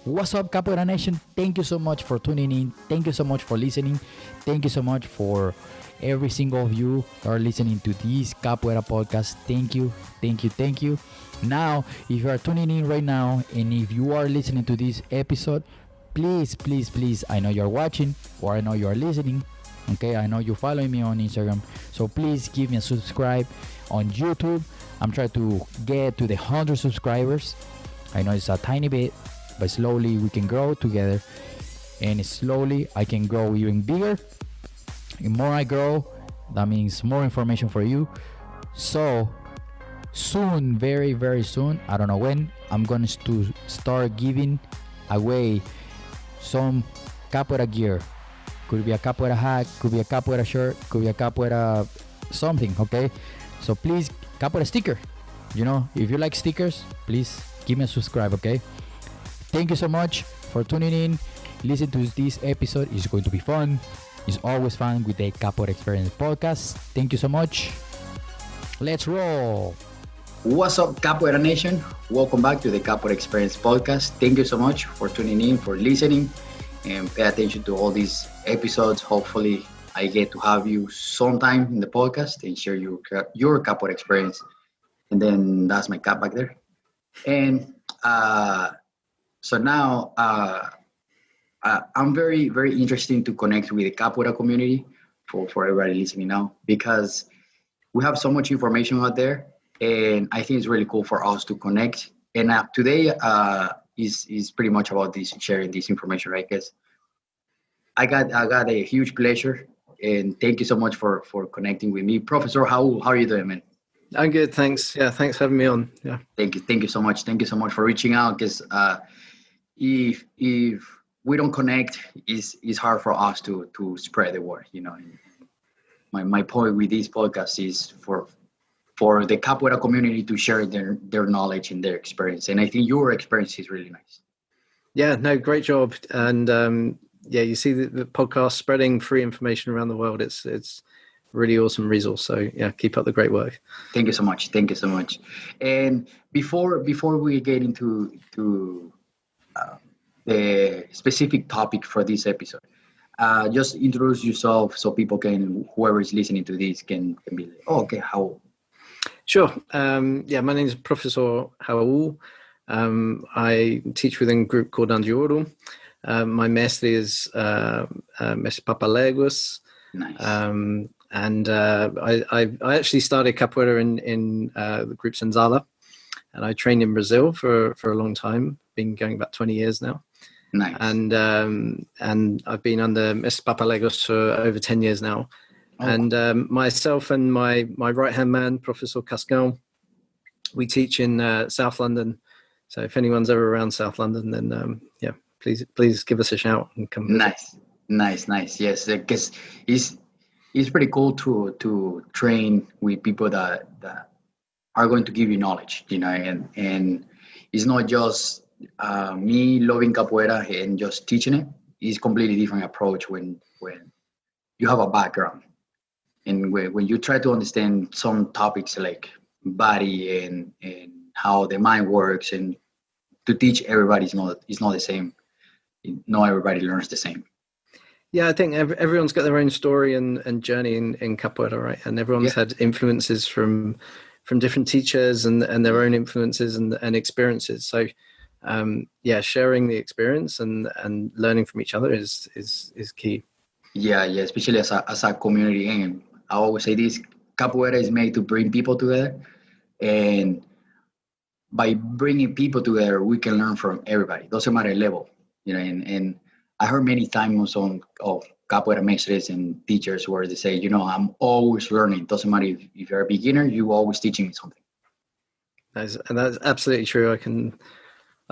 What's up, Capoeira Nation? Thank you so much for tuning in. Thank you so much for listening. Thank you so much for every single of you that are listening to this Capoeira podcast. Thank you, thank you, thank you. Now, if you are tuning in right now and if you are listening to this episode, please, please, please, I know you're watching or I know you're listening. Okay, I know you're following me on Instagram. So please give me a subscribe on YouTube. I'm trying to get to the 100 subscribers. I know it's a tiny bit, but slowly we can grow together, and slowly I can grow even bigger. The more I grow, that means more information for you. So soon, very very soon, I don't know when, I'm going to start giving away some capoeira gear. Could be a capoeira hat, could be a capoeira shirt, could be a capoeira something. Okay, so please, capoeira sticker. If you like stickers, please give me a subscribe. Okay, thank you so much for tuning in. Listen to this episode. It's going to be fun. It's always fun with the Capoeira Experience podcast. Thank you so much. Let's roll. What's up, Capoeira Nation? Welcome back to the Capoeira Experience podcast. Thank you so much for tuning in, for listening, and pay attention to all these episodes. Hopefully, I get to have you sometime in the podcast and share your Capoeira experience. And then that's my cap back there. And so now I'm very, very interested to connect with the Capoeira community for everybody listening now, because we have so much information out there, and I think it's really cool for us to connect. And today is pretty much about this, sharing this information, right? Because I got a huge pleasure, and thank you so much for connecting with me, Professor Raul. How are you doing, man? I'm good, thanks. Yeah, thanks for having me on. Yeah. Thank you so much. Thank you so much for reaching out, because if we don't connect, it's hard for us to spread the word. My point with this podcast is for the Capoeira community to share their knowledge and their experience, and I think your experience is really nice. Yeah, no, great job. And you see the podcast spreading free information around the world. It's really awesome resource. So yeah, keep up the great work. Thank you so much. Thank you so much. And before we get into the specific topic for this episode, just introduce yourself so people whoever is listening to this can be like, oh, okay, how? Sure. My name is Professor Raul. I teach within a group called Andioro. My master is Mestre Papaléguas. Nice. And I actually started capoeira in the group Senzala, and I trained in Brazil for a long time. Been going about 20 years now. Nice. And I've been under Mr. Papaléguas for over 10 years now. Oh. And myself and my right-hand man, Professor Cascão, we teach in South London. So if anyone's ever around South London, then please give us a shout and come visit. Nice. Yes, because it's pretty cool to train with people that are going to give you knowledge, and it's not just me loving capoeira and just teaching it. It's completely different approach when you have a background, and when you try to understand some topics like body and how the mind works, and to teach everybody is not the same. Not everybody learns the same. Yeah, I think everyone's got their own story and journey in capoeira, right? And everyone's had influences from different teachers and their own influences and experiences. So, sharing the experience and learning from each other is key. Yeah, especially as a community. And I always say this: capoeira is made to bring people together, and by bringing people together, we can learn from everybody. Doesn't matter level, and I heard many times of capoeira maestros and teachers where they say, I'm always learning. Doesn't matter if you're a beginner, you're always teaching me something. And that's absolutely true. I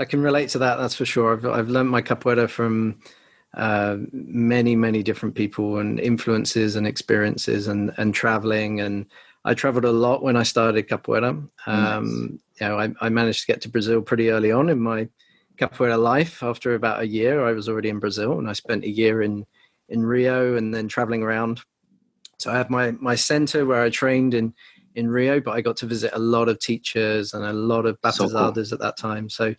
can relate to that. That's for sure. I've learned my capoeira from many, many different people and influences and experiences and traveling. And I traveled a lot when I started capoeira. Nice. I managed to get to Brazil pretty early on in my capoeira life. After about a year, I was already in Brazil, and I spent a year in Rio and then traveling around. So I have my center where I trained in Rio, but I got to visit a lot of teachers and a lot of batizadas at that time. So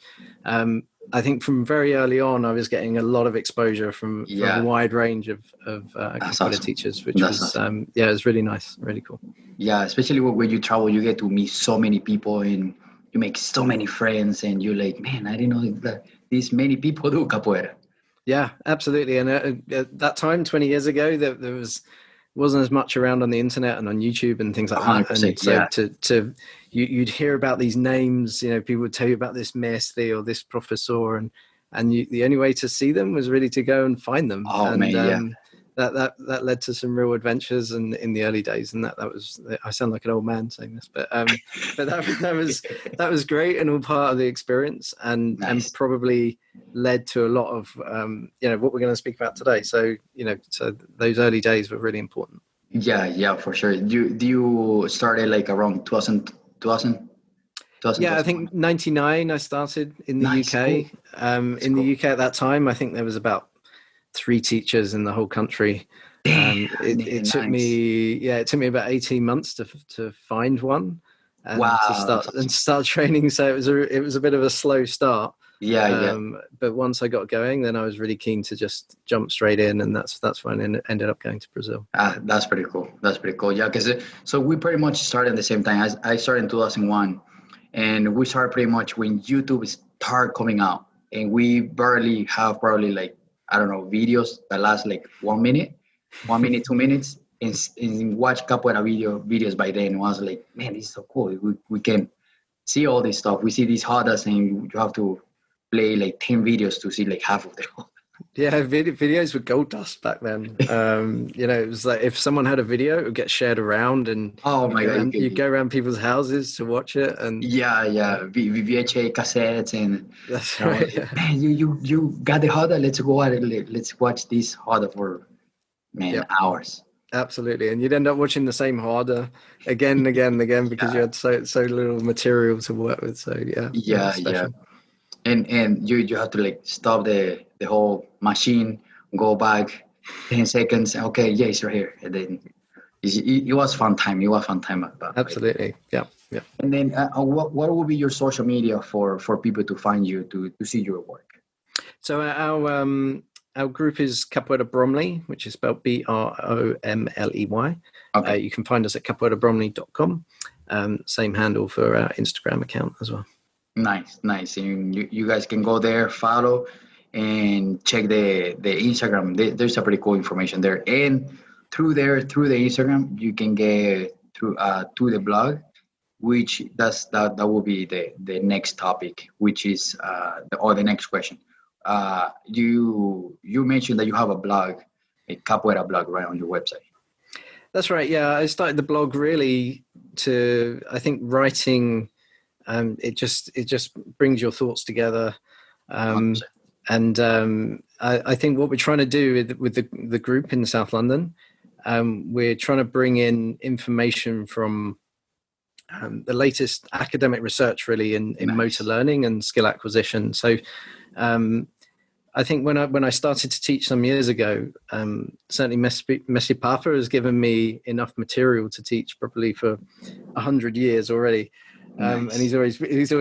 I think from very early on, I was getting a lot of exposure from a wide range of capoeira teachers, which was it was really nice, really cool. Yeah, especially when you travel, you get to meet so many people and you make so many friends, and you're like, man, I didn't know that these many people do capoeira. Yeah, absolutely. And at that time, 20 years ago, there wasn't as much around on the internet and on YouTube and things like that. And so you'd hear about these names, people would tell you about this maestre or this professor, and the only way to see them was really to go and find them. That led to some real adventures in the early days, and that was, I sound like an old man saying this, but that was great and all part of the experience, and probably led to a lot of what we're going to speak about today. So so those early days were really important. Yeah, for sure. Do you started like around 2000? Yeah, I think 99 I started in the UK. Cool. In the UK at that time, I think there was about 3 teachers in the whole country. It took me about 18 months to find one and to start training. So it was a bit of a slow start. But once I got going, then I was really keen to just jump straight in, and that's when I ended up going to Brazil. That's pretty cool. Yeah, because so we pretty much started at the same time. I started in 2001, and we started pretty much when YouTube started coming out, and we barely have probably like, I don't know, videos that last like 1 minute, 2 minutes, and watch capoeira videos by then. I was like, man, this is so cool. We can see all this stuff. We see these rodas, and you have to play like 10 videos to see like half of them. Yeah, videos were gold dust back then. It was like if someone had a video, it would get shared around, and you'd go around people's houses to watch it. And VHA cassettes, and that's right. Like, man, you got the roda. Let's go out. Let's watch this roda for hours. Absolutely, and you'd end up watching the same roda again and again and again because you had so little material to work with. So yeah. And you have to like stop the whole machine, go back 10 seconds. Okay, it's right here. And then it was fun time. Absolutely, yeah. And then what will be your social media for people to find you to see your work? So our group is Capoeira Bromley, which is spelled BROMLEY. Okay. You can find us at capoeirabromley.com. Same handle for our Instagram account as well. Nice. And you guys can go there, follow, and check the Instagram. There's a pretty cool information there. And through the Instagram, you can get through to the blog, which that will be the next topic, which is the next question. You mentioned that you have a blog, a capoeira blog, right, on your website. That's right. Yeah, I started the blog really I think writing. It just brings your thoughts together, and I think what we're trying to do with the group in South London, we're trying to bring in information from the latest academic research, really in motor learning and skill acquisition. So I think when I started to teach some years ago, certainly Messi Papa has given me enough material to teach probably for 100 years already. And he's always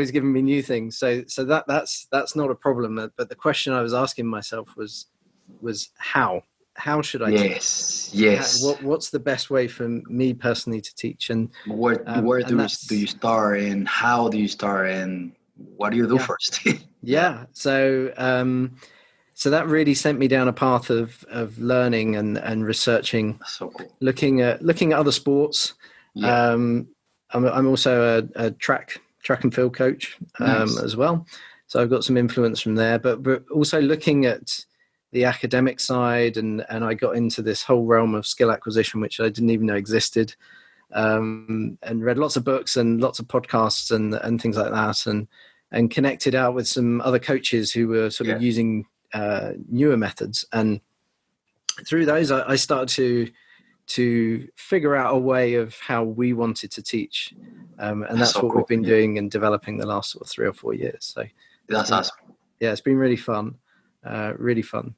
giving me new things. So that's not a problem. But the question I was asking myself was how should I teach? Yes. What's the best way for me personally to teach? And where do you start, and how do you start, and what do you do first? So that really sent me down a path of learning and researching. That's so cool. Looking at other sports. Yeah. I'm also a track and field coach as well. So I've got some influence from there, but also looking at the academic side, and I got into this whole realm of skill acquisition, which I didn't even know existed, and read lots of books and lots of podcasts and things like that, and connected out with some other coaches who were sort of using newer methods. And through those, I started to figure out a way of how we wanted to teach, and that's so what cool. We've been doing and developing the last sort of 3 or 4 years. So that's awesome. Yeah, it's been really fun. Really fun.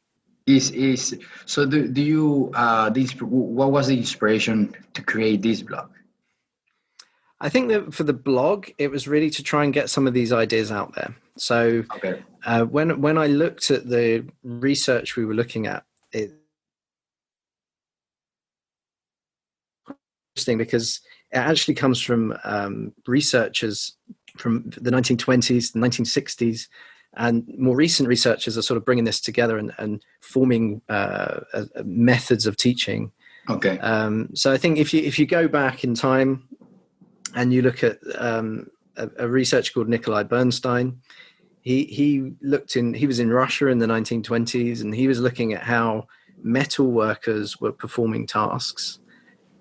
So do you what was the inspiration to create this blog? I think that for the blog, it was really to try and get some of these ideas out there. So Okay. when I looked at the research we were looking at, it interesting because it actually comes from researchers from the 1920s, the 1960s, and more recent researchers are sort of bringing this together and forming methods of teaching. Okay. So I think if you go back in time and you look at a researcher called Nikolai Bernstein, he was in Russia in the 1920s, and he was looking at how metal workers were performing tasks.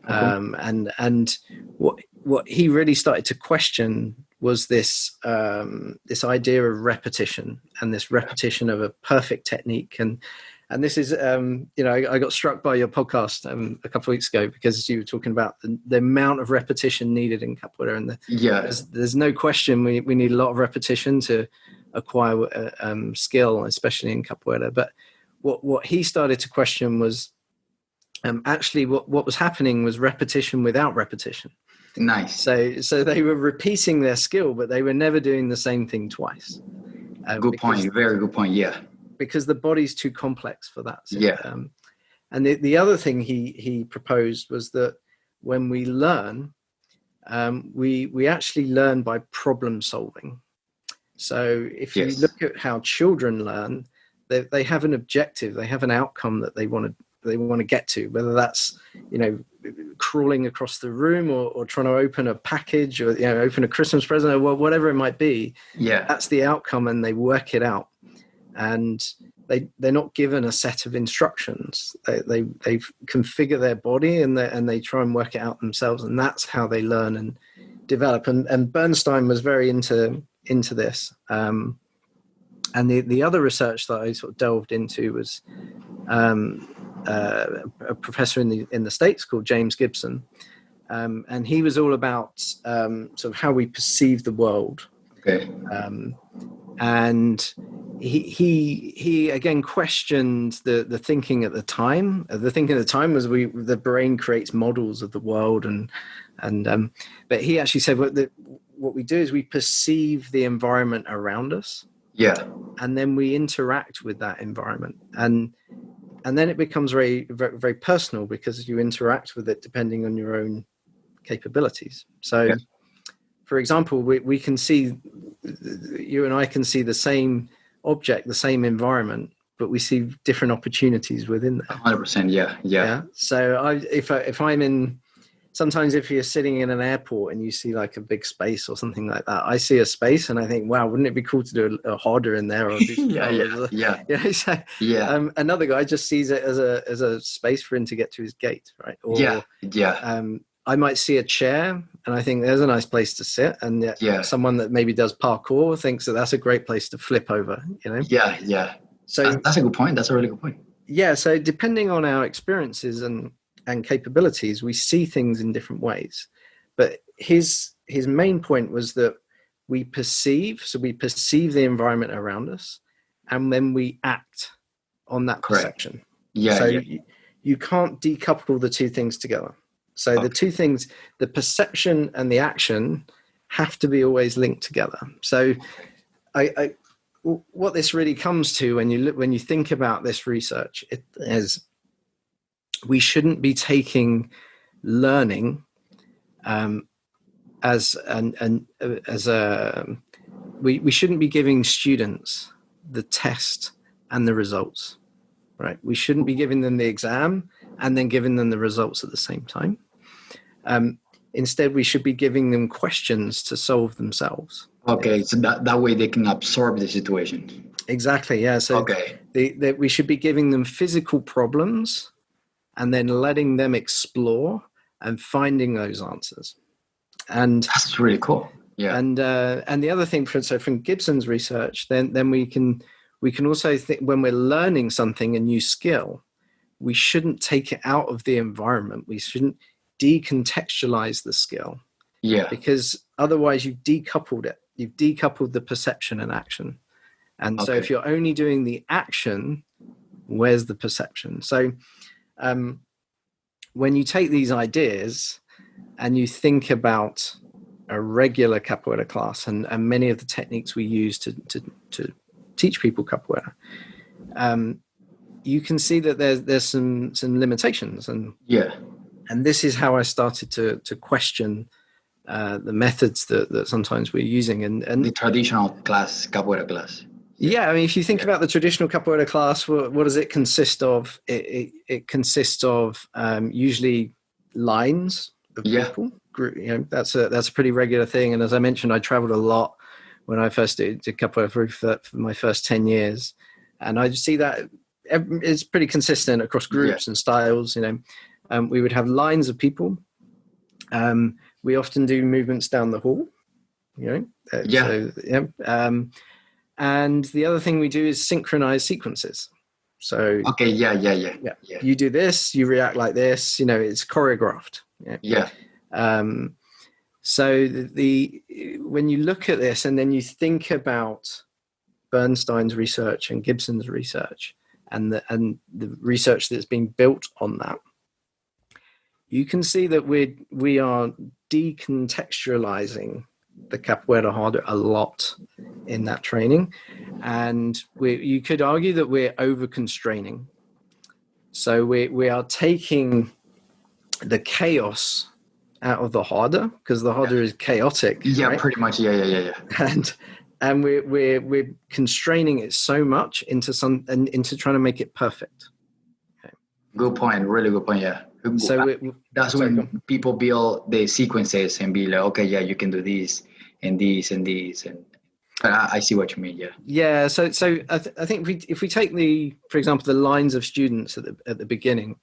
And what he really started to question was this idea of repetition, and this repetition of a perfect technique. And this is I got struck by your podcast a couple of weeks ago, because you were talking about the amount of repetition needed in capoeira, and there's no question we need a lot of repetition to acquire skill, especially in capoeira. But what he started to question was actually what was happening was repetition without repetition. Nice. So they were repeating their skill, but they were never doing the same thing twice. Good point. Very good point. Yeah. Because the body's too complex for that. So, yeah. And the other thing he proposed was that when we learn, we actually learn by problem solving. So if you look at how children learn, they have an objective, they have an outcome that they want to get to, whether that's crawling across the room or trying to open a package, or open a Christmas present, or whatever it might be. Yeah, that's the outcome, and they work it out. And they're not given a set of instructions. They configure their body, and they try and work it out themselves, and that's how they learn and develop. And Bernstein was very into this. And the other research that I sort of delved into was a professor in the States called James Gibson, and he was all about sort of how we perceive the world. Okay. And he again questioned the thinking at the time. The thinking at the time was the brain creates models of the world, but he actually said what we do is we perceive the environment around us. Yeah. And then we interact with that environment, and then it becomes very, very, very personal, because you interact with it depending on your own capabilities. So, for example, we can see, you and I can see the same object, the same environment, but we see different opportunities within there. 100%. Yeah. So if I'm in, sometimes if you're sitting in an airport and you see like a big space or something like that, I see a space and I think, wow, wouldn't it be cool to do a harder in there? Or do yeah. Another guy just sees it as a space for him to get to his gate, right? Or, I might see a chair and I think there's a nice place to sit, and yet someone that maybe does parkour thinks that that's a great place to flip over, Yeah. So that's a good point. That's a really good point. Yeah. So depending on our experiences and capabilities, we see things in different ways. But his main point was that we perceive the environment around us, and then we act on that perception. You can't decouple the two things together. So the two things, the perception and the action, have to be always linked together. So what this really comes to when you think about this research, it is we shouldn't be taking learning we shouldn't be giving students the test and the results, right? We shouldn't be giving them the exam and then giving them the results at the same time. Instead, we should be giving them questions to solve themselves. Okay, so that way they can absorb the situation. Exactly, yeah. So we should be giving them physical problems and then letting them explore and finding those answers. And that's really cool. Yeah. And the other thing, from Gibson's research, then we can also think, when we're learning something, a new skill, we shouldn't take it out of the environment. We shouldn't decontextualize the skill. Yeah. Because otherwise you've decoupled it. You've decoupled the perception and action. And so if you're only doing the action, where's the perception? So when you take these ideas and you think about a regular capoeira class and many of the techniques we use to teach people capoeira, you can see that there's some limitations, and this is how I started to question the methods that sometimes we're using, and the traditional class, capoeira class. Yeah, I mean, if you think about the traditional capoeira class, what does it consist of? It consists of usually lines of people. You know, that's a pretty regular thing. And as I mentioned, I traveled a lot when I first did capoeira for my first 10 years, and I just see that it's pretty consistent across groups and styles. You know, we would have lines of people. We often do movements down the hall. You know, and the other thing we do is synchronize sequences. So you do this, you react like this. You know, it's choreographed. So when you look at this and then you think about Bernstein's research and Gibson's research and the research that's been built on that, you can see that we are decontextualizing the capoeira harder a lot in that training, and you could argue that we're over constraining. So we are taking the chaos out of the harder, because the harder is chaotic. Right? Pretty much. And we're constraining it so much into trying to make it perfect. Okay. Good point. Really good point. So that's when people build the sequences and be like, okay, you can do this and this and this, and I see what you mean. So I think if we take for example, the lines of students at the beginning,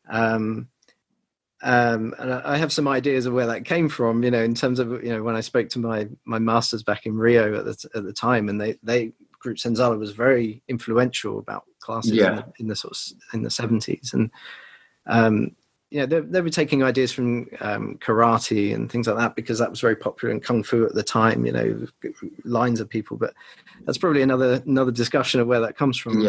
and I have some ideas of where that came from. You know, in terms of, you know, when I spoke to my masters back in Rio at the time, and they Group Senzala was very influential about classes in the 70s, and they were taking ideas from karate and things like that, because that was very popular in kung fu at the time. You know, lines of people, but that's probably another discussion of where that comes from.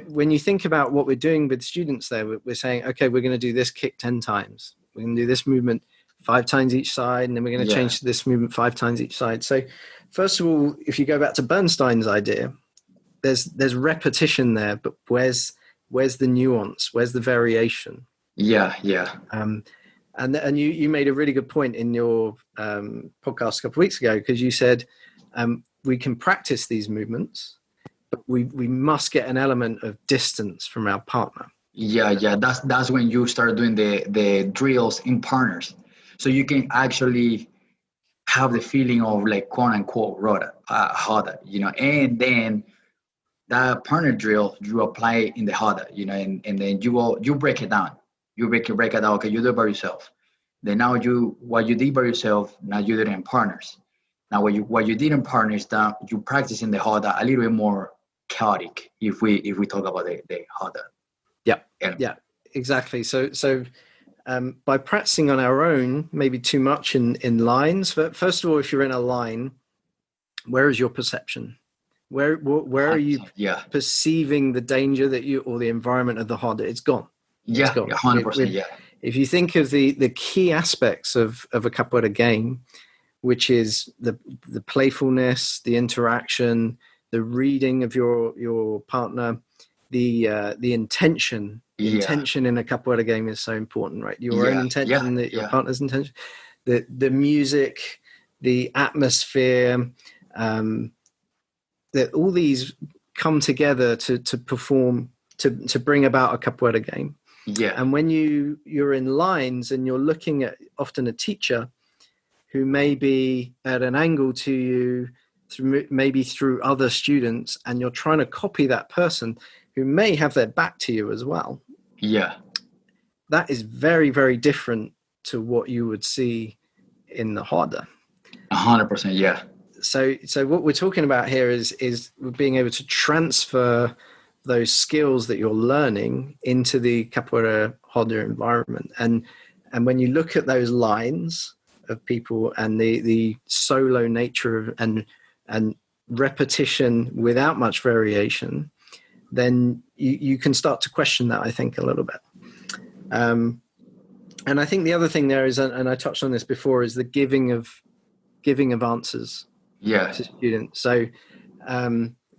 When you think about what we're doing with students there, we're saying, okay, we're going to do this kick 10 times. We're going to do this movement 5 times each side, and then we're going to change to this movement 5 times each side. So first of all, if you go back to Bernstein's idea, there's repetition there, but where's the nuance? Where's the variation? And you made a really good point in your podcast a couple of weeks ago, because you said we can practice these movements, but we must get an element of distance from our partner. That's when you start doing the drills in partners, so you can actually have the feeling of, like, quote unquote harder, you know, and then that partner drill you apply in the harder, you know, and then you break it down. You break it down. Okay, you do it by yourself. Then now what you did by yourself, now you did it in partners. Now what you did in partners, that you practice in the harder a little bit more chaotic. If we talk about the harder. Yeah, exactly. So by practicing on our own, maybe too much in lines. First of all, if you're in a line, where is your perception? Where are you perceiving the danger or the environment of the harder? It's gone. 100%. If you think of the key aspects of a capoeira game, which is the playfulness, the interaction, the reading of your partner, the intention. The intention in a capoeira game is so important, right? Your own intention, your partner's intention, the music, the atmosphere, that all these come together to perform, to bring about a capoeira game. And when you're in lines and you're looking at often a teacher who may be at an angle to you, maybe through other students, and you're trying to copy that person who may have their back to you as well. That is very, very different to what you would see in the harder. 100%. So what we're talking about here is being able to transfer those skills that you're learning into the capoeira harder environment. And when you look at those lines of people and the solo nature of and repetition without much variation, then you can start to question that, I think, a little bit. And I think the other thing there is, and I touched on this before, is the giving of giving of answers Yeah. to students. So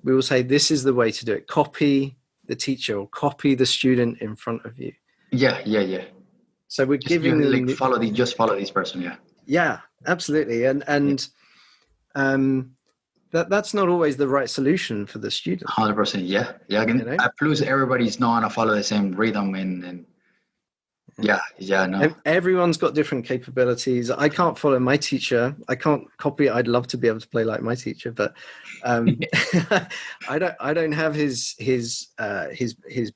we will say, this is the way to do it. Copy the teacher or copy the student in front of you. Yeah. Yeah. Yeah. So we're Just giving them, like follow this person. Yeah. yeah, absolutely. And that's not always the right solution for the student. 100%. Yeah. Yeah. Again, plus everybody's not gonna follow the same rhythm and yeah. No. Everyone's got different capabilities. I can't follow my teacher. I can't copy. I'd love to be able to play like my teacher, but I don't have his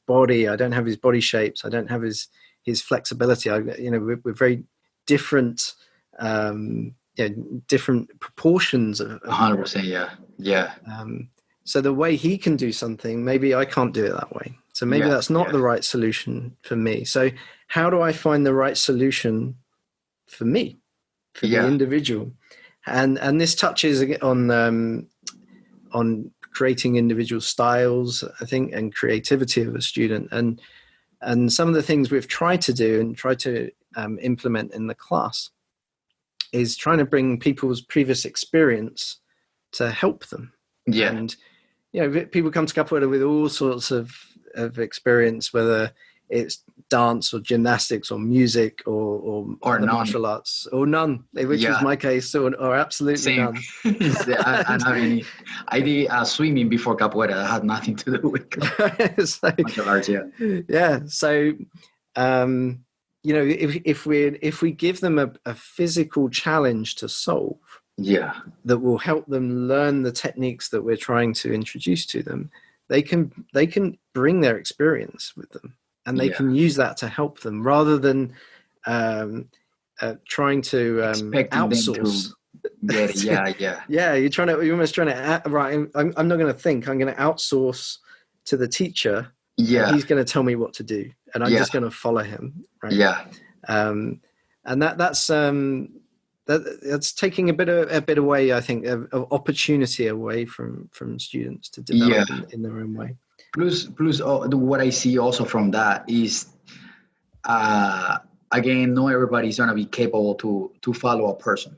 body. I don't have his body shapes. I don't have his flexibility. We're very different. Different proportions of 100%. Yeah. So the way he can do something, maybe I can't do it that way. So maybe that's not the right solution for me. So how do I find the right solution for me, for the individual? And this touches on creating individual styles, I think, and creativity of a student. And some of the things we've tried to do and tried to implement in the class is trying to bring people's previous experience to help them. Yeah. And, people come to Capoeira with all sorts of experience, whether it's dance or gymnastics or music or none. martial arts or none, which was my case, or absolutely Same. none. I did swimming before Capoeira. That had nothing to do with martial arts. Yeah. So, if we give them a physical challenge to solve, that will help them learn the techniques that we're trying to introduce to them, they can bring their experience with them, and they can use that to help them rather than trying to outsource. You're almost trying to right. I'm not going to think. I'm going to outsource to the teacher. Yeah, and he's going to tell me what to do, and I'm just going to follow him. Right? Yeah, and that's taking a bit away, I think, of opportunity away from students to develop in their own way. Plus, what I see also from that is, again, not everybody's gonna be capable to follow a person.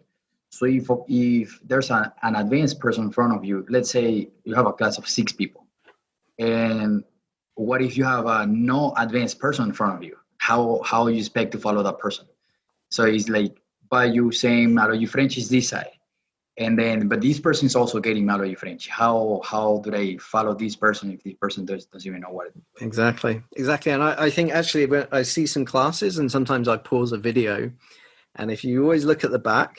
So if there's an advanced person in front of you, let's say you have a class of 6 people, and what if you have a no advanced person in front of you? How you expect to follow that person? So it's like, by you saying Malo y French is this side, but this person is also getting Malo y French. How do they follow this person if this person doesn't even know what it is? Exactly. And I think actually when I see some classes, and sometimes I pause a video, and if you always look at the back,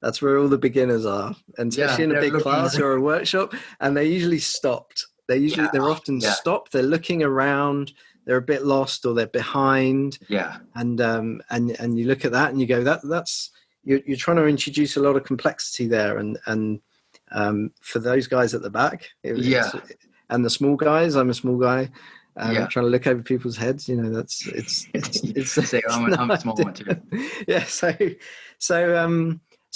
that's where all the beginners are, and especially in a big class or a workshop, and they're usually stopped. They're often stopped. They're looking around. They're a bit lost, or they're behind. Yeah. And you look at that and you go, that's you're trying to introduce a lot of complexity there, and for those guys at the back, and the small guys. I'm a small guy. Trying to look over people's heads. It's I'm a small one too. Yeah. So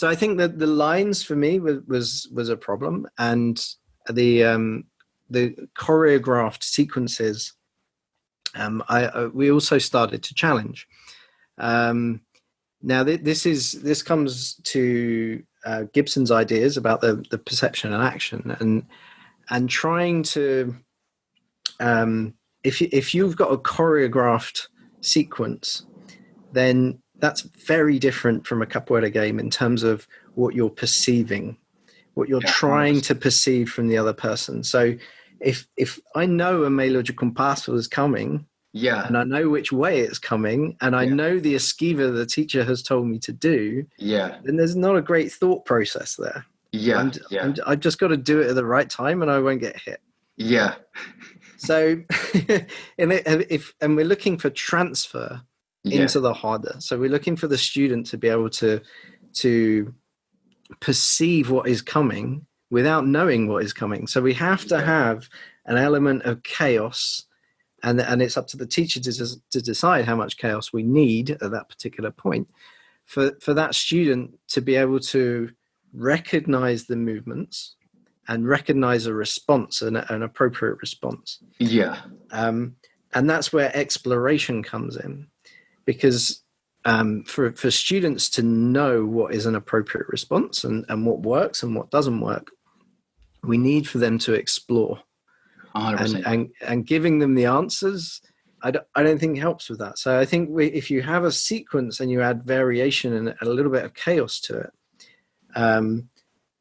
I think that the lines for me was a problem, and the choreographed sequences. We also started to challenge. Now this comes to Gibson's ideas about the perception and action, and trying to if you've got a choreographed sequence, then that's very different from a capoeira game in terms of what you're perceiving, what you're trying to perceive from the other person. So if I know a meio de compasso is coming, and I know which way it's coming, and I know the esquiva the teacher has told me to do, then there's not a great thought process there. And I've just got to do it at the right time, and I won't get hit. So, and we're looking for transfer into the harder. So we're looking for the student to be able to perceive what is coming without knowing what is coming. So we have to have an element of chaos, and it's up to the teacher to decide how much chaos we need at that particular point for that student to be able to recognize the movements and recognize a response, an appropriate response. And that's where exploration comes in, because for students to know what is an appropriate response and what works and what doesn't work, we need for them to explore. 100%. And giving them the answers, I don't think helps with that. So I think if you have a sequence and you add variation and a little bit of chaos to it,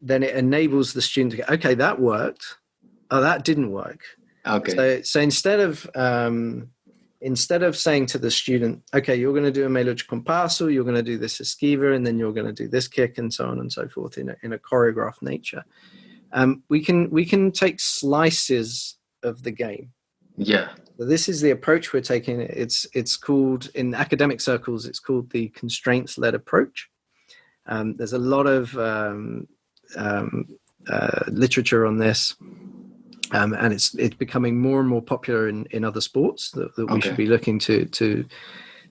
then it enables the student to go, okay, that worked. Oh, that didn't work. Okay. So instead of saying to the student, okay, you're going to do a meio compasso, you're going to do this esquiva, and then you're going to do this kick, and so on and so forth in a choreographed nature, we can take slices of the game. Yeah. So this is the approach we're taking. It's called, in academic circles, it's called the constraints-led approach. There's a lot of literature on this, and it's becoming more and more popular in other sports that we should be looking to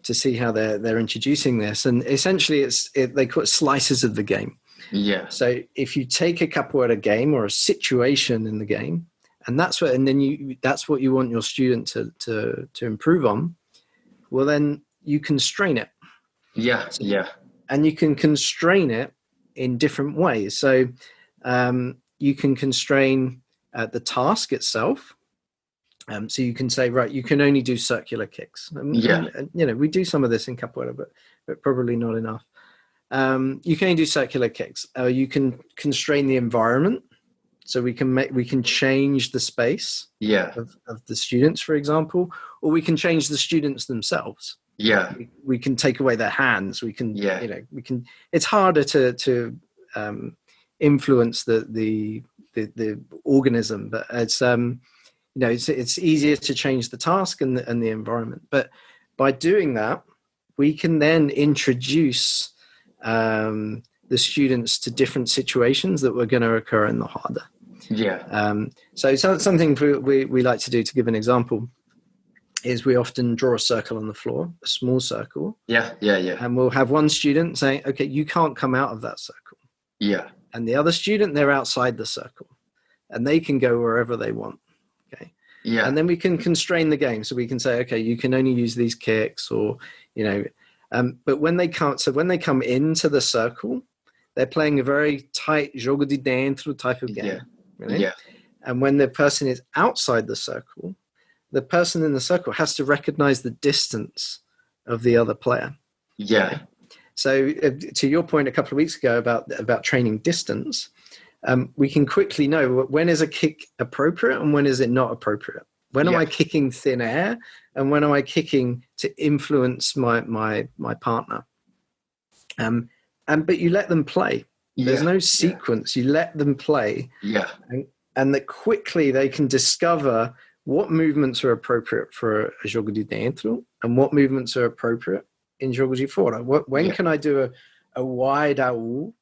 see how they're introducing this. And essentially, they call it slices of the game. Yeah. So if you take a capoeira game or a situation in the game, and that's what you want your student to improve on, well, then you constrain it. Yeah. Yeah. And you can constrain it in different ways. So you can constrain the task itself. So you can say, right, you can only do circular kicks. And, we do some of this in capoeira, but probably not enough. You can only do circular kicks. You can constrain the environment. So we can change the space of the students, for example, or we can change the students themselves. Yeah. We can take away their hands. We can, it's harder to influence the organism, but it's, it's easier to change the task and the environment. But by doing that, we can then introduce the students to different situations that were going to occur in the harder. Yeah. So something we like to do, to give an example, is we often draw a circle on the floor, a small circle. Yeah. And we'll have one student saying, okay, you can't come out of that circle. Yeah. And the other student, they're outside the circle and they can go wherever they want. Okay. Yeah. And then we can constrain the game. So we can say, okay, you can only use these kicks, or, but when they come into the circle, they're playing a very tight jogo de dentro type of game. Yeah. Right? Yeah. And when the person is outside the circle, the person in the circle has to recognize the distance of the other player. Yeah. Okay? So to your point a couple of weeks ago about training distance, we can quickly know when is a kick appropriate and when is it not appropriate. When am I kicking thin air and when am I kicking to influence my partner? But you let them play. There's no sequence. You let them play. Yeah. And that quickly they can discover what movements are appropriate for a jogo de dentro and what movements are appropriate in jogo de fora. When can I do a wide Raul?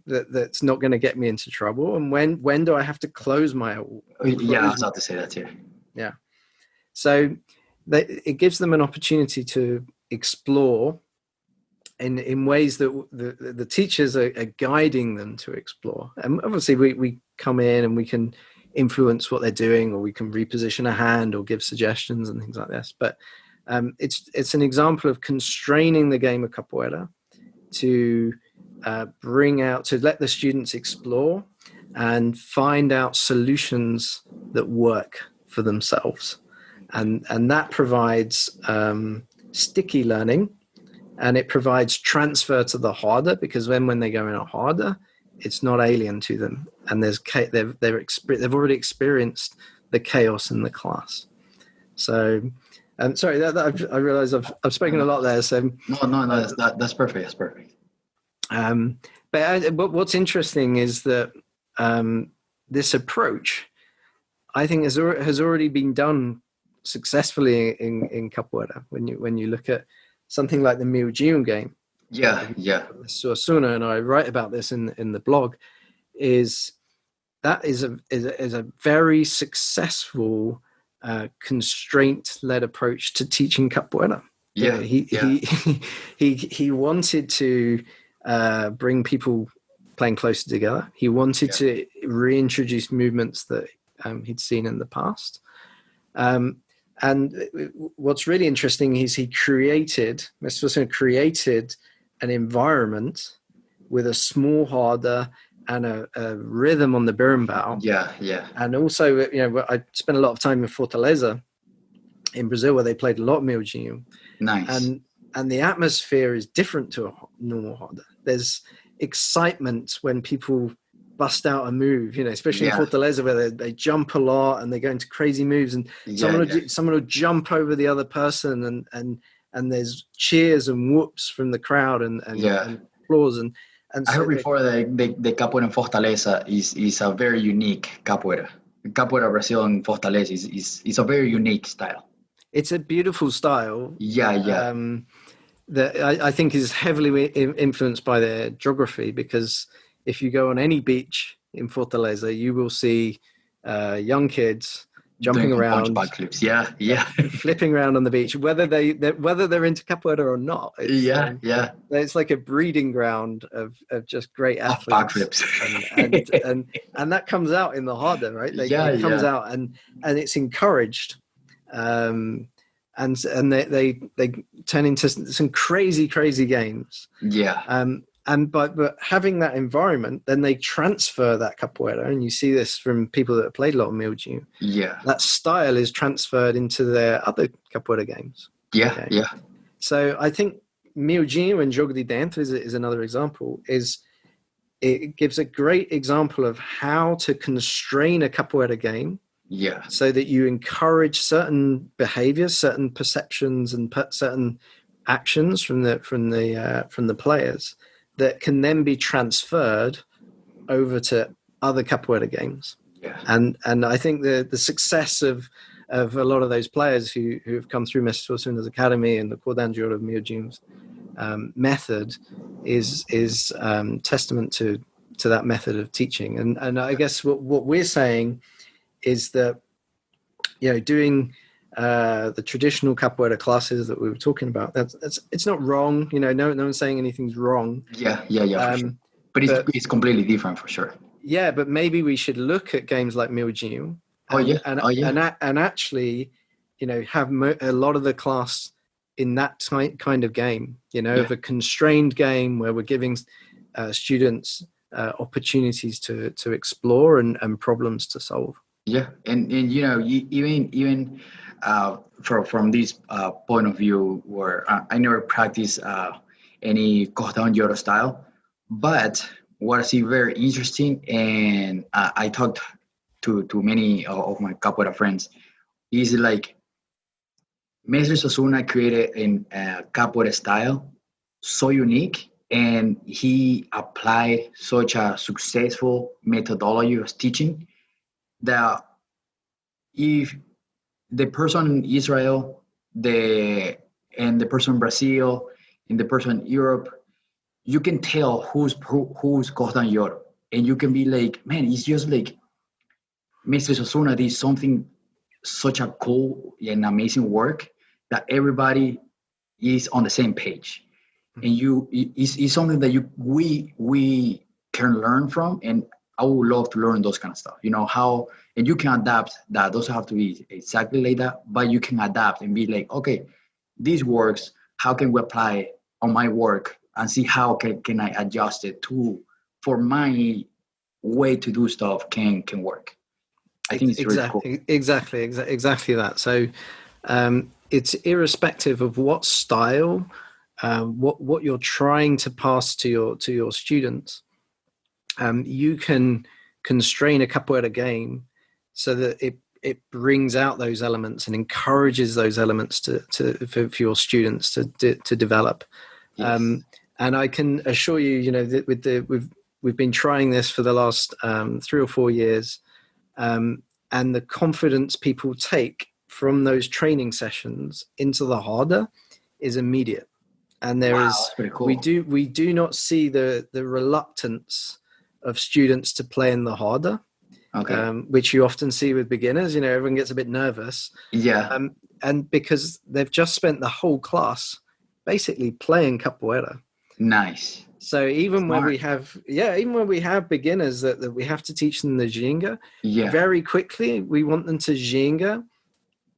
That's not going to get me into trouble. And when do I have to close my Raul? I was about to say that here. Yeah. So it gives them an opportunity to explore in ways that the teachers are guiding them to explore. And obviously we come in and we can influence what they're doing, or we can reposition a hand or give suggestions and things like this. But it's an example of constraining the game of capoeira to let the students explore and find out solutions that work for themselves. And that provides sticky learning, and it provides transfer to the harder, because when they go in a harder, it's not alien to them, and they've already experienced the chaos in the class. So, sorry, I realize I've spoken a lot there. So no, that's perfect. That's perfect. But what's interesting is that this approach, I think, has already been done successfully in capoeira. When you look at something like the Miujiu game. Yeah. Suasuna, and I write about this in the blog, is a very successful constraint-led approach to teaching capoeira. Yeah. He wanted to bring people playing closer together. He wanted to reintroduce movements that he'd seen in the past. And what's really interesting is Mr. Wilson created an environment with a small harder and a rhythm on the berimbau. Yeah. And also, I spent a lot of time in Fortaleza in Brazil, where they played a lot of Miojinho. Nice. And the atmosphere is different to a normal harder. There's excitement when people bust out a move, especially in Fortaleza, where they jump a lot and they go into crazy moves, and someone will jump over the other person, and there's cheers and whoops from the crowd and applause. And I heard before that the capoeira in Fortaleza is a very unique capoeira. Capoeira Brazil in Fortaleza is a very unique style. It's a beautiful style. Yeah. That I think is heavily influenced by their geography, because if you go on any beach in Fortaleza, you will see young kids jumping around, backflips. Yeah, flipping around on the beach, whether they're into capoeira or not. It's like a breeding ground of just great athletes. Backflips. and that comes out in the harder, right? It comes out and it's encouraged. And they turn into some crazy games. But having that environment, then they transfer that capoeira, and you see this from people that have played a lot of Miojinho. That style is transferred into their other capoeira games. Yeah. So I think Miojinho and Jogo de Dentro is another example. It gives a great example of how to constrain a capoeira game. So that you encourage certain behaviors, certain perceptions, and certain actions from the players that can then be transferred over to other capoeira games. And I think the success of a lot of those players who have come through Mestre Suassuna Academy and the Cordão de Ouro of Miojinho's method is testament to that method of teaching. And I guess what we're saying is that, doing the traditional capoeira classes that we were talking about, it's not wrong. No one's saying anything's wrong. Yeah, for sure. But it's completely different for sure. Yeah, but maybe we should look at games like Miojinho. And actually, have a lot of the class in that kind of game. Of a constrained game where we're giving students opportunities to explore and problems to solve. Yeah, and even from this point of view, where I never practiced any Cordão de Ouro style, but what I see very interesting, and I talked to many of my capoeira friends, is like Mestre Suassuna created a capoeira style so unique, and he applied such a successful methodology of teaching that if the person in Israel, the person in Brazil, and the person in Europe, you can tell who's Cordão de Ouro, and you can be like, man, it's just like Mestre Suassuna did something, such a cool and amazing work that everybody is on the same page, and it's something that we can learn from, and I would love to learn those kind of stuff. How, and you can adapt that. Doesn't have to be exactly like that, but you can adapt and be like, okay, this works. How can we apply it on my work and see how can I adjust it for my way to do stuff can work. I think it's really cool. Exactly that. So it's irrespective of what style, what you're trying to pass to your students. You can constrain a capoeira game so that it brings out those elements and encourages those elements for your students to develop. Yes. And I can assure you, that we've been trying this for the last 3 or 4 years, and the confidence people take from those training sessions into the harder is immediate. And that's pretty cool. we do not see the reluctance of students to play in the harder, which you often see with beginners. Everyone gets a bit nervous. And because they've just spent the whole class basically playing capoeira. Nice. So even when we have beginners that we have to teach them the ginga, very quickly we want them to ginga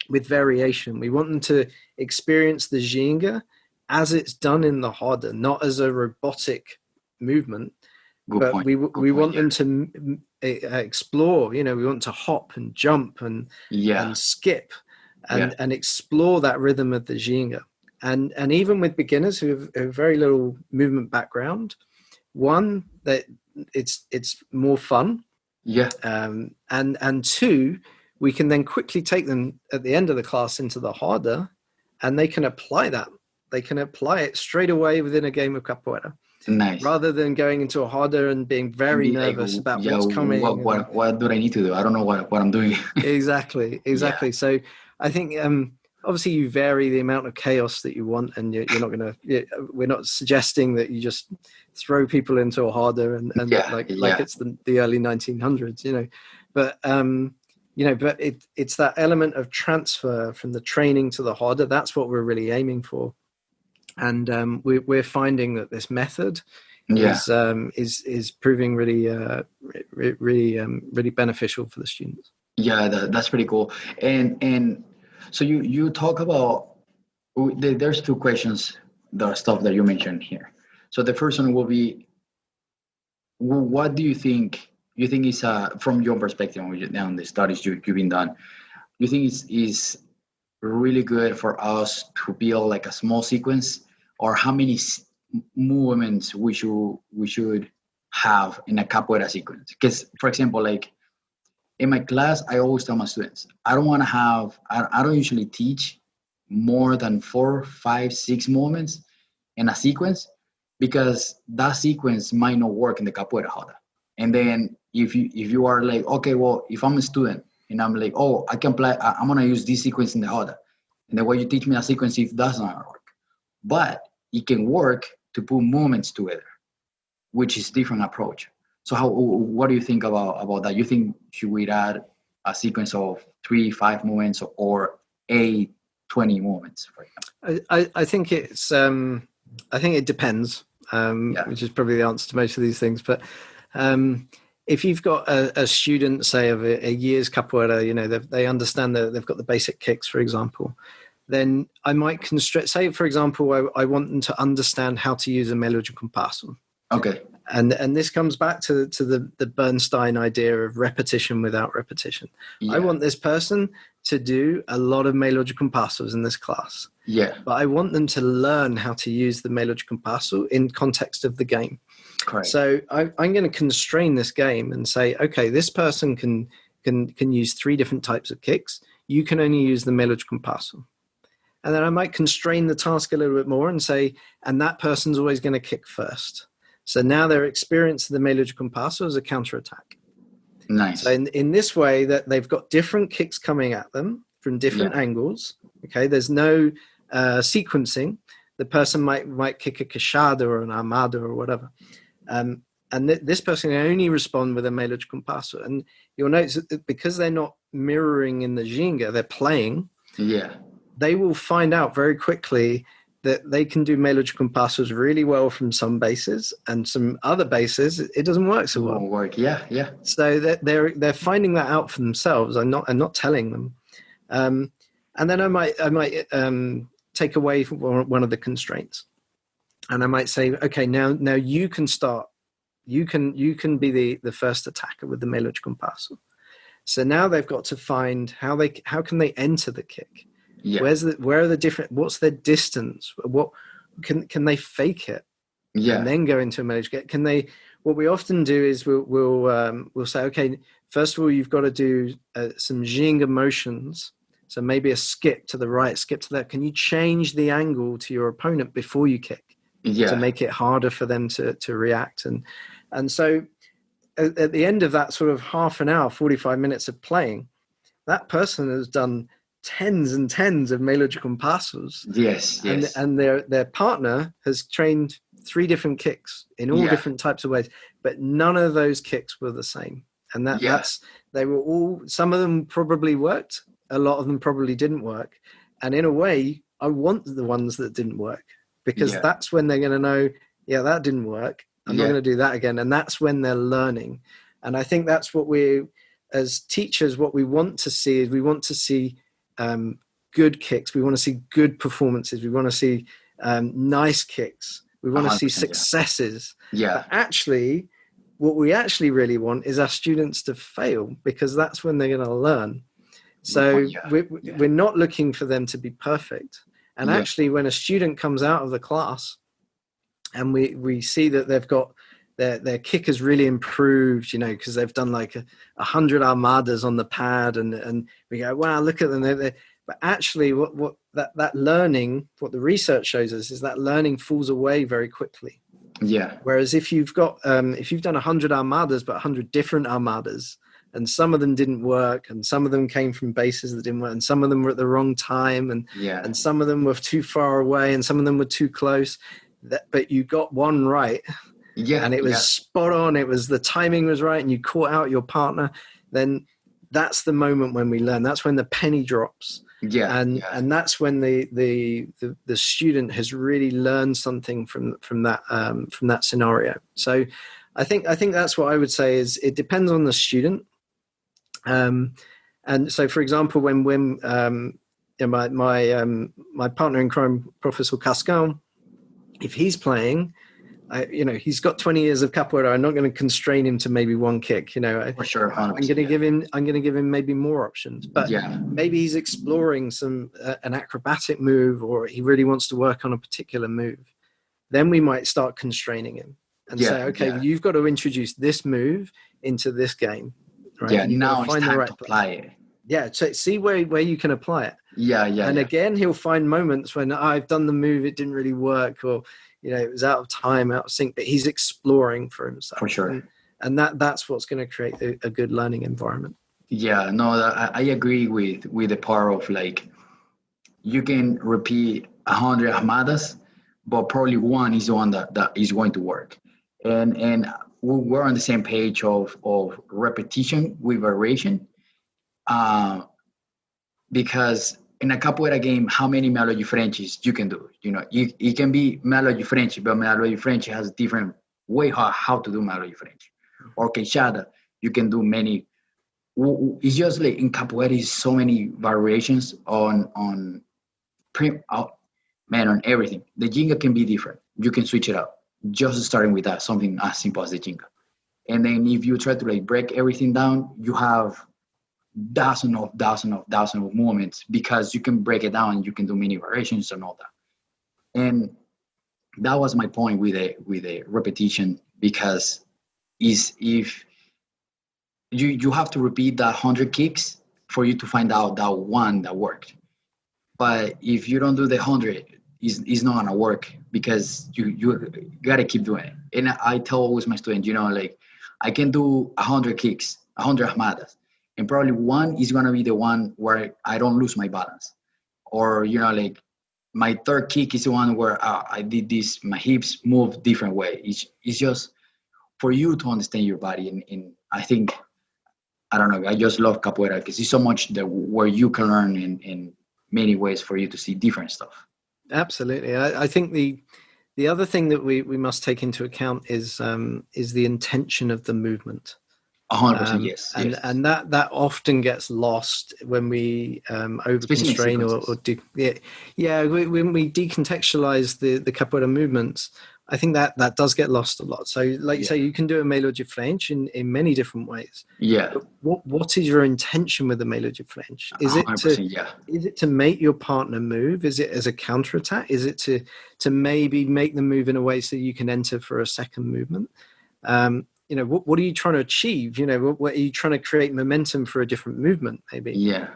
with variation. We want them to experience the ginga as it's done in the harder, not as a robotic movement. Good But point. we Good want point, them to explore. We want to hop and jump and skip and explore that rhythm of the ginga. And even with beginners who have very little movement background, one, that it's more fun. Yeah. And two, we can then quickly take them at the end of the class into the harder, and they can apply that. They can apply it straight away within a game of capoeira. Nice. Rather than going into a harder and being very nervous about what's coming. What do I need to do? I don't know what I'm doing. Exactly. Yeah. So I think obviously you vary the amount of chaos that you want, and you're not going to. We're not suggesting that you just throw people into a harder and like it's the early 1900s, but but it's that element of transfer from the training to the harder. That's what we're really aiming for. And we're finding that this method is proving really beneficial for the students. Yeah, that's pretty cool. And so you talk about, there's two questions, the stuff that you mentioned here. So the first one will be, what do you think is from your perspective on the studies you've been done? You think is really good for us to build like a small sequence, or how many movements we should have in a capoeira sequence? Because, for example, like in my class, I always tell my students, I don't usually teach more than 4, 5, 6 movements in a sequence, because that sequence might not work in the capoeira harder. And then if you are like, okay, well, if I'm a student and I'm like, oh, I can play, I'm gonna use this sequence in the harder, and the way you teach me a sequence, it does not work. But it can work to put movements together, which is different approach. So what do you think about that? You think should we add a sequence of 3, 5 movements, or 8, 20 movements, for example? I think it's I think it depends, which is probably the answer to most of these things. But if you've got a student, say, of a year's capoeira, they understand that they've got the basic kicks, for example, then I might constrict. Say, for example, I want them to understand how to use a meio de compasso. Okay. And this comes back to the Bernstein idea of repetition without repetition. Yeah. I want this person to do a lot of meio de compassos in this class. Yeah. But I want them to learn how to use the meio de compasso in context of the game. Correct. So I'm going to constrain this game and say, okay, this person can use 3 different types of kicks. You can only use the meio de compasso. And then I might constrain the task a little bit more and say, and that person's always going to kick first. So now they're experiencing the meio de compasso as a counterattack. Nice. So in this way, that they've got different kicks coming at them from different angles. Okay, there's no sequencing. The person might kick a queixada or an armada or whatever. And this person can only respond with a meio de compasso. And you'll notice that because they're not mirroring in the ginga, they're playing. Yeah. They will find out very quickly that they can do meio de compassos really well from some bases, and some other bases it doesn't work so well. It won't work. Yeah. So they're finding that out for themselves. I'm not telling them. And then I might take away one of the constraints, and I might say, okay, now you can start. You can be the first attacker with the meio de compasso. So now they've got to find how can they enter the kick. Yeah. Where are the different? What's their distance? What can they fake it? Yeah. And then go into a managed get. Can they? What we often do is we'll say, okay, first of all, you've got to do some ginga motions. So maybe a skip to the right, skip to that. Can you change the angle to your opponent before you kick? Yeah. To make it harder for them to react. And so at the end of that sort of half an hour, 45 minutes of playing, that person has done tens and tens of meio de compassos. Yes. And their partner has trained 3 different kicks in all different types of ways, but none of those kicks were the same. And that's they were all, some of them probably worked, a lot of them probably didn't work. And in a way, I want the ones that didn't work, because that's when they're going to know, that didn't work. I'm not going to do that again. And that's when they're learning. And I think that's what we, as teachers, what we want to see is we want to see good kicks. We want to see good performances. We want to see nice kicks. We want to see 100%, successes. Yeah. But actually, what we actually really want is our students to fail, because that's when they're going to learn. So we're not looking for them to be perfect. And actually, when a student comes out of the class and we see that they've got their kick has really improved, you know, because they've done like 100 armadas on the pad, and we go, wow, look at them. But actually, what that learning, what the research shows us, is that learning falls away very quickly. Yeah. Whereas if you've got if you've done 100 armadas, but 100 different armadas, and some of them didn't work, and some of them came from bases that didn't work, and some of them were at the wrong time, and some of them were too far away, and some of them were too close, but you got one right. And it was spot on. It was, the timing was right, and you caught out your partner. Then that's the moment when we learn. That's when the penny drops. And that's when the student has really learned something from that scenario. So I think that's what I would say is, it depends on the student. And so, for example, when my partner in crime, Professor Cascal, if he's playing, he's got 20 years of capoeira. I'm not going to constrain him to maybe one kick. For sure, 100%, I'm going to give him maybe more options. But maybe he's exploring an acrobatic move, or he really wants to work on a particular move. Then we might start constraining him and say, okay, well, you've got to introduce this move into this game. Right? Yeah, now it's time to apply it. Yeah, so see where you can apply it. And again, he'll find moments when I've done the move, it didn't really work, or it was out of time, out of sync, but he's exploring for himself. For sure. And that's what's going to create a good learning environment. Yeah, no, I agree with the part of, like, you can repeat 100 armadas, but probably one is the one that is going to work. And we're on the same page of repetition with variation. Because in a capoeira game, how many melody Frenchies you can do? It can be melody French, but melody French has different way how to do melody French. Or queixada, you can do many. It's just like in capoeira, is so many variations on everything. The jinga can be different. You can switch it up. Just starting with that, something as simple as the jinga. And then if you try to break everything down, you have dozens of movements, because you can break it down and you can do many variations and all that. And that was my point with a repetition, because if you have to repeat that 100 kicks for you to find out that one that worked. But if you don't do the 100, it's not gonna work, because you gotta keep doing it. And I tell always my students, I can do 100 kicks, 100 armadas, and probably one is gonna be the one where I don't lose my balance, or my third kick is the one where I did this, my hips move different way. It's just for you to understand your body, and I think, I don't know, I just love capoeira because it's so much where you can learn in many ways for you to see different stuff. Absolutely. I think the other thing that we must take into account is the intention of the movement. 100%, yes. And that often gets lost when we over-constrain when we decontextualize the capoeira movements. I think that does get lost a lot. So, like you say, you can do a mélodie French in many different ways. Yeah. But what is your intention with the mélodie French? Is it to make your partner move? Is it as a counterattack? Is it to maybe make them move in a way so you can enter for a second movement? What are you trying to achieve? What are you trying to create momentum for a different movement? Maybe. Yeah.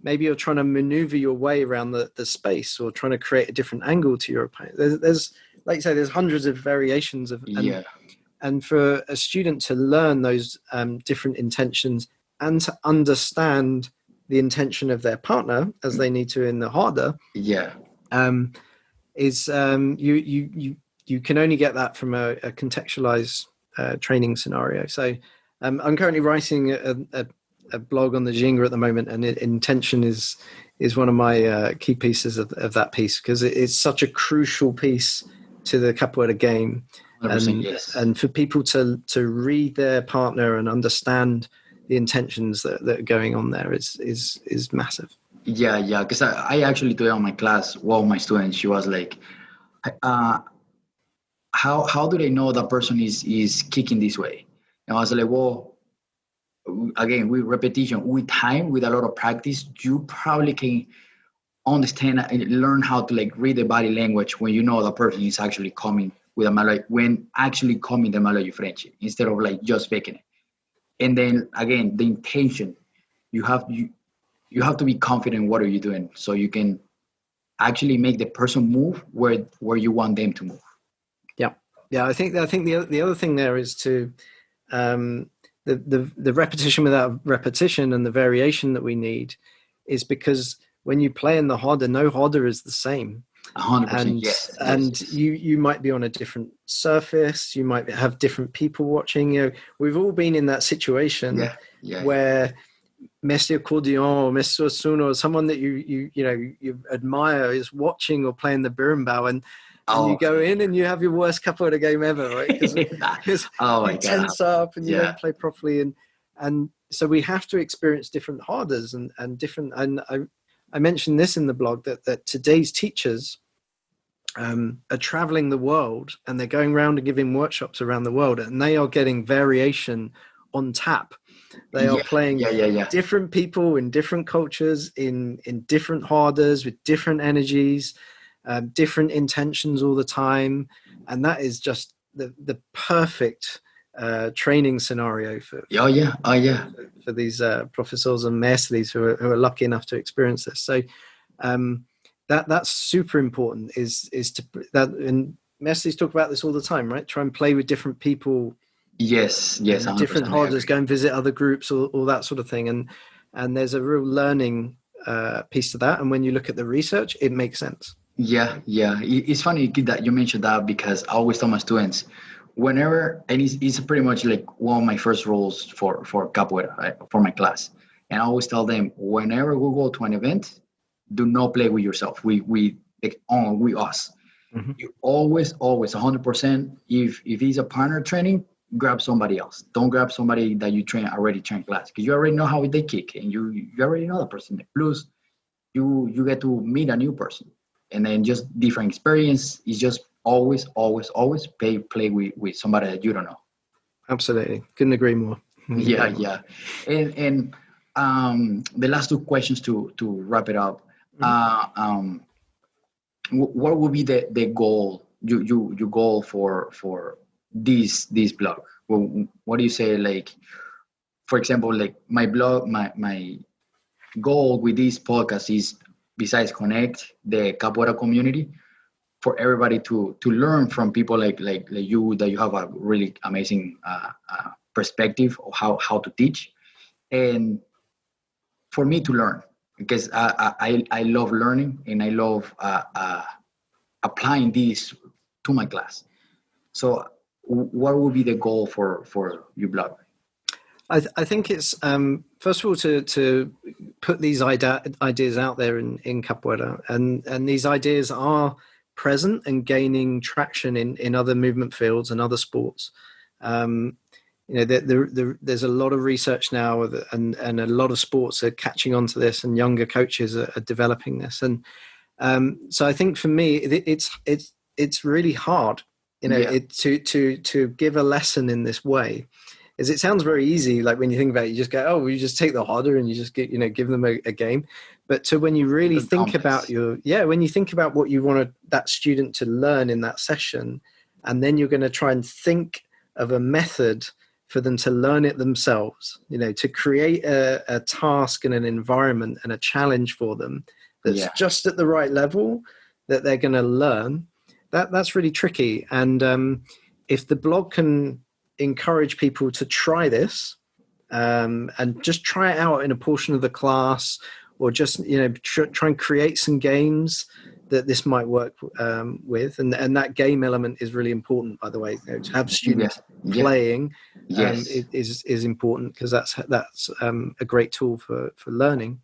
Maybe you're trying to maneuver your way around the space, or trying to create a different angle to your opponent. There's like you say, there's hundreds of variations of. And for a student to learn those different intentions and to understand the intention of their partner as they need to in the harder. You can only get that from a contextualized training scenario. So I'm currently writing a blog on the Jinga at the moment, and intention is one of my key pieces of that piece, because it's such a crucial piece to the capoeira game. And for people to read their partner and understand the intentions that are going on there is massive. Yeah. Because I actually told on my class, one of my students, she was like, uh, how do they know that person is kicking this way? And I was like, well, again, with repetition, with time, with a lot of practice, you probably can understand and learn how to like read the body language when you know the person is actually coming with a malo, when actually coming the malo French instead of like just faking it. And then again, the intention, you have you have to be confident in what are you doing so you can actually make the person move where you want them to move. Yeah. I think the other thing there is to um, the repetition without repetition and the variation that we need is because when you play in the Hodder, no Hodder is the same. 100%. And Yes. Yes. you might be on a different surface, you might have different people watching. We've all been in that situation Yeah. where Messi Accordion or Messi Suno or someone that you admire is watching or playing the berimbau, and you Oh. go in and you have your worst capoeira game ever, right? Because Oh my you God. tense up and you Yeah. don't play properly, and so we have to experience different harders and different. And I mentioned this in the blog that today's teachers are traveling the world and they're going around and giving workshops around the world, and they are getting variation on tap. They are playing Yeah. different people in different cultures, in different harders with different energies, different intentions all the time, and that is just the perfect training scenario for for these professors and maestros who are lucky enough to experience this. So that's super important. Is to that, and maestros talk about this all the time, right? Try and play with different people. Yes. 100%. Different harders, go and visit other groups, all that sort of thing, and there's a real learning piece to that. And when you look at the research, it makes sense. Yeah. It's funny that you mentioned that because I always tell my students, whenever, and it's pretty much like one of my first rules for capoeira, right, for my class, and I always tell them, whenever we go to an event, do not play with yourself. We like, we us. Mm-hmm. You always 100%. If it's a partner training, grab somebody else. Don't grab somebody that you already train class because you already know how they kick and you already know the person. Plus, you get to meet a new person and then just different experience. Is just always play with somebody that you don't know. Absolutely, couldn't agree more. Yeah. And the last two questions to wrap it up. What would be the goal you goal for this blog? Well, what do you say, like, for example, like my blog, my goal with this podcast is, besides connect the capoeira community, for everybody to learn from people like you, that you have a really amazing perspective of how to teach, and for me to learn, because I love learning and I love applying this to my class. So what would be the goal for your blog? I think it's first of all to put these ideas out there in capoeira, and these ideas are present and gaining traction in other movement fields and other sports. There's a lot of research now, and a lot of sports are catching on to this, and younger coaches are developing this. And so I think for me, it's really hard, to give a lesson in this way. Is it sounds very easy, like when you think about it, you just go, oh, well, you just take the harder and you just give them a game. But when you really think about when you think about what you want that student to learn in that session, and then you're going to try and think of a method for them to learn it themselves, to create a task and an environment and a challenge for them that's just at the right level that they're going to learn. That's really tricky. And if the blog can encourage people to try this and just try it out in a portion of the class, or just try and create some games that this might work with, and that game element is really important, by the way. To have students playing is important, because that's a great tool for learning.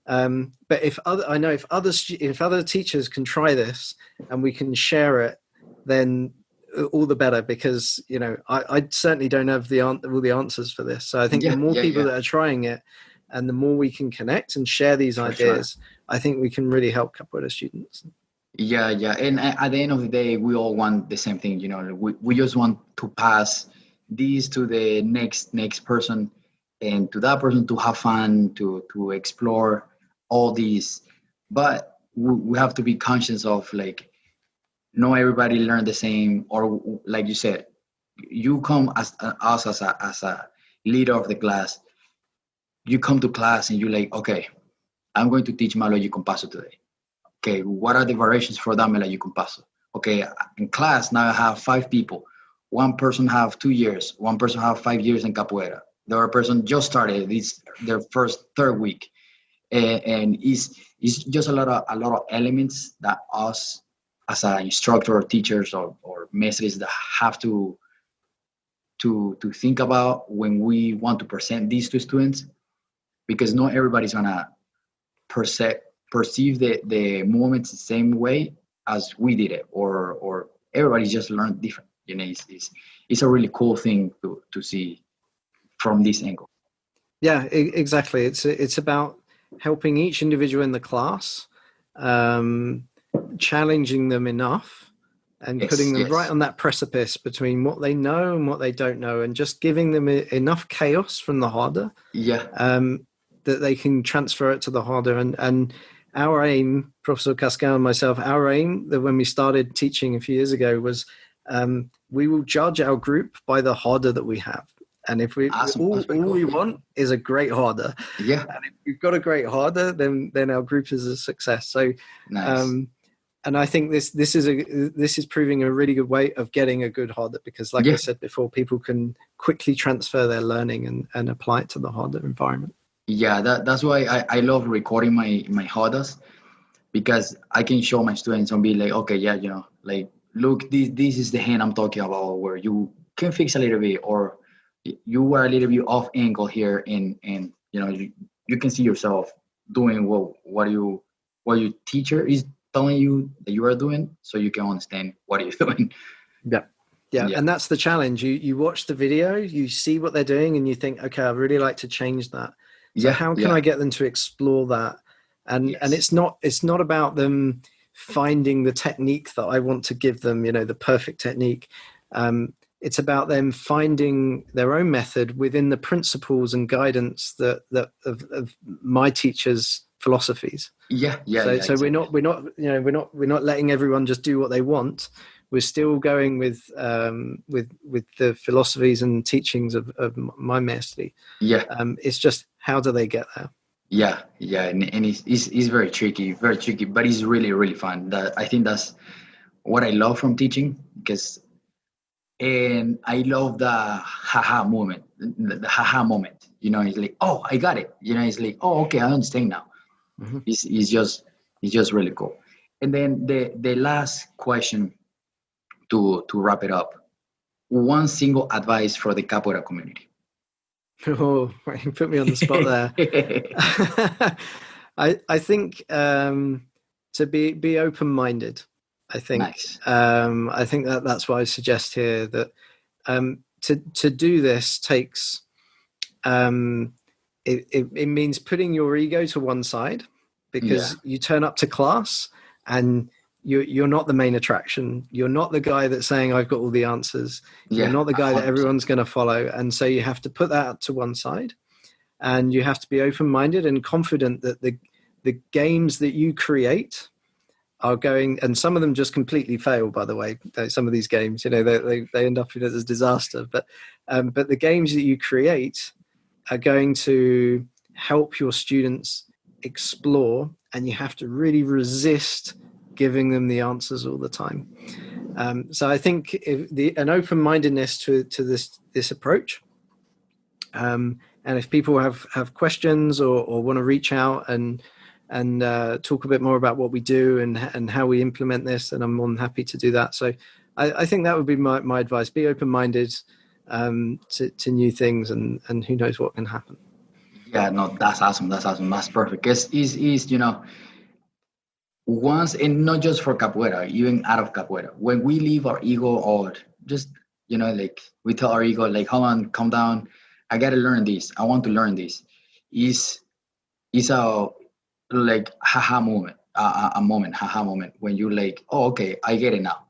But if other teachers can try this and we can share it, then all the better, because I certainly don't have all the answers for this. So I think the more people that are trying it, And the more we can connect and share these ideas, I think we can really help Capoeira students. Yeah. And at the end of the day, we all want the same thing. We just want to pass this to the next person, and to that person to have fun, to explore all these. But we have to be conscious of, like, not everybody learn the same, or like you said, you come as us as a leader of the class. You come to class and you're like, okay, I'm going to teach Malo y Compasso today. Okay, what are the variations for that Malo y Compasso? Okay, in class now I have 5 people. One person have 2 years. One person have 5 years in capoeira. The other person just started. This their first 3rd week, and it's just a lot of elements that us as an instructor or teachers or messages that have to think about when we want to present these to students, because not everybody's gonna perceive the moments the same way as we did it, or everybody just learned different. It's a really cool thing to see from this angle. Yeah, exactly. It's about helping each individual in the class, challenging them enough, and putting them right on that precipice between what they know and what they don't know, and just giving them enough chaos from the harder, that they can transfer it to the harder. And our aim, Professor Cascal and myself, our aim that when we started teaching a few years ago was, we will judge our group by the harder that we have. And if we all we want is a great harder, and if we've got a great harder, then our group is a success. So, nice. And I think this is proving a really good way of getting a good harder, because, like I said before, people can quickly transfer their learning and apply it to the harder environment. Yeah, that's why I love recording my harders, because I can show my students and be like, okay, like, look, this is the hand I'm talking about, where you can fix a little bit, or you were a little bit off angle here, and you can see yourself doing what your teacher is telling you that you are doing, so you can understand what you're doing. Yeah. And that's the challenge. You watch the video, you see what they're doing, and you think, okay, I'd really like to change that. So how can I get them to explore that? And it's not about them finding the technique that I want to give them, the perfect technique. It's about them finding their own method within the principles and guidance that of my teachers' philosophies. So we're not letting everyone just do what they want. We're still going with the philosophies and teachings of my maestri. It's just, how do they get there? And it's very tricky, but it's really, really fun. I think that's what I love from teaching, and I love the haha moment. It's like, oh, I got it. It's like, oh, okay, I understand now. Mm-hmm. It's just really cool. And then the last question to wrap it up: one single advice for the capoeira community. Oh, you put me on the spot there. I think to be open-minded. I think nice. I think that's why I suggest here that to do this takes it means putting your ego to one side, because you turn up to class and you're not the main attraction. You're not the guy that's saying, I've got all the answers. You're not the guy 100%. That everyone's going to follow. And so you have to put that to one side, and you have to be open-minded and confident that the games that you create are going, and some of them just completely fail, by the way. Some of these games, they end up as a disaster. But the games that you create are going to help your students explore, and you have to really resist giving them the answers all the time. So I think an open-mindedness to this approach, and if people have questions or want to reach out and talk a bit more about what we do and how we implement this, then I'm more than happy to do that. So I think that would be my advice: be open-minded to new things, and who knows what can happen. Yeah, no, that's awesome. That's perfect. Is once, and not just for capoeira, even out of capoeira, when we leave our ego, or just like we tell our ego, like, hold on, calm down, I gotta learn this, I want to learn this, is it's a like haha moment, a moment, haha moment when you like, oh, okay, I get it now.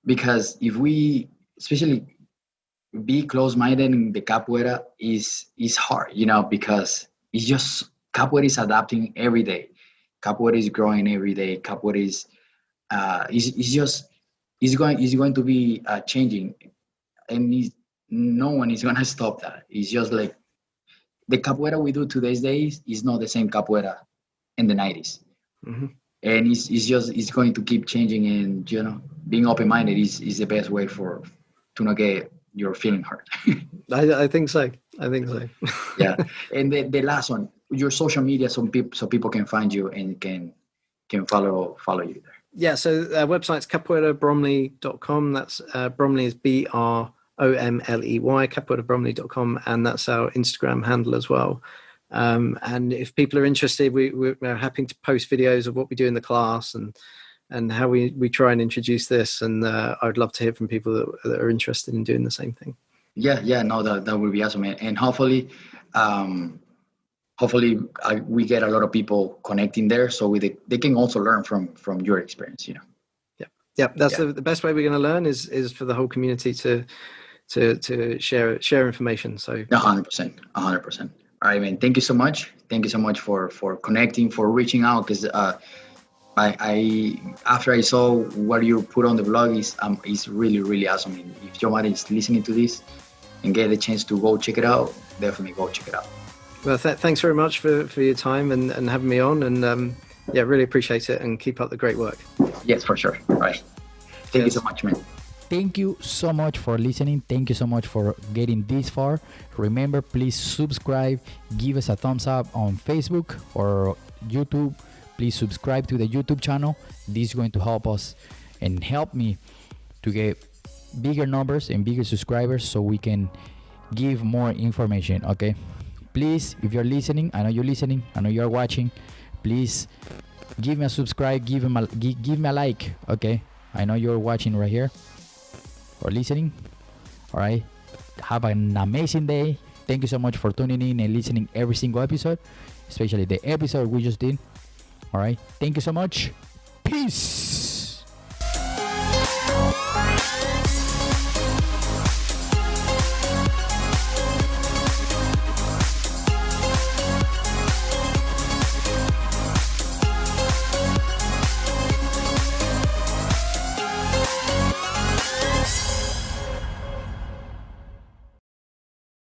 Because if we, especially be close-minded in the capoeira is hard, because it's just capoeira is adapting every day. Capoeira is growing every day. Capoeira is just is going to be changing, and no one is gonna stop that. It's just like the capoeira we do today's days is not the same capoeira in the 90s. Mm-hmm. And it's going to keep changing, and being open-minded is the best way for to not get your feeling hurt. I think so. I think so. Yeah. And the last one, your social media, so people can find you and can follow you there. Yeah, so our website's capoeirabromley.com. That's Bromley is BROMLEY, capoeirabromley.com, and that's our Instagram handle as well. And if people are interested, we're happy to post videos of what we do in the class and how we try and introduce this. And I'd love to hear from people that are interested in doing the same thing. Yeah, no, that would be awesome, and hopefully, we get a lot of people connecting there, so they can also learn from your experience. Yeah, that's the best way we're going to learn is for the whole community to share information. So 100%. All right, man. Thank you so much. Thank you so much for connecting, for reaching out. Because I after I saw what you put on the blog is really, really awesome. And if somebody is listening to this and get a chance to go check it out, definitely go check it out. Well, thanks very much for your time and having me on, and really appreciate it, and keep up the great work. Yes, for sure. All right. Thank you so much, man. Thank you so much for listening. Thank you so much for getting this far. Remember, please subscribe, give us a thumbs up on Facebook or YouTube. Please subscribe to the YouTube channel. This is going to help us and help me to get bigger numbers and bigger subscribers so we can give more information. Okay, please, if you're listening, I know you're listening, I know you're watching, please give me a subscribe, give me a like. Okay, I know you're watching right here or listening. All right, have an amazing day. Thank you so much for tuning in and listening every single episode, especially the episode we just did. All right, thank you so much. Peace.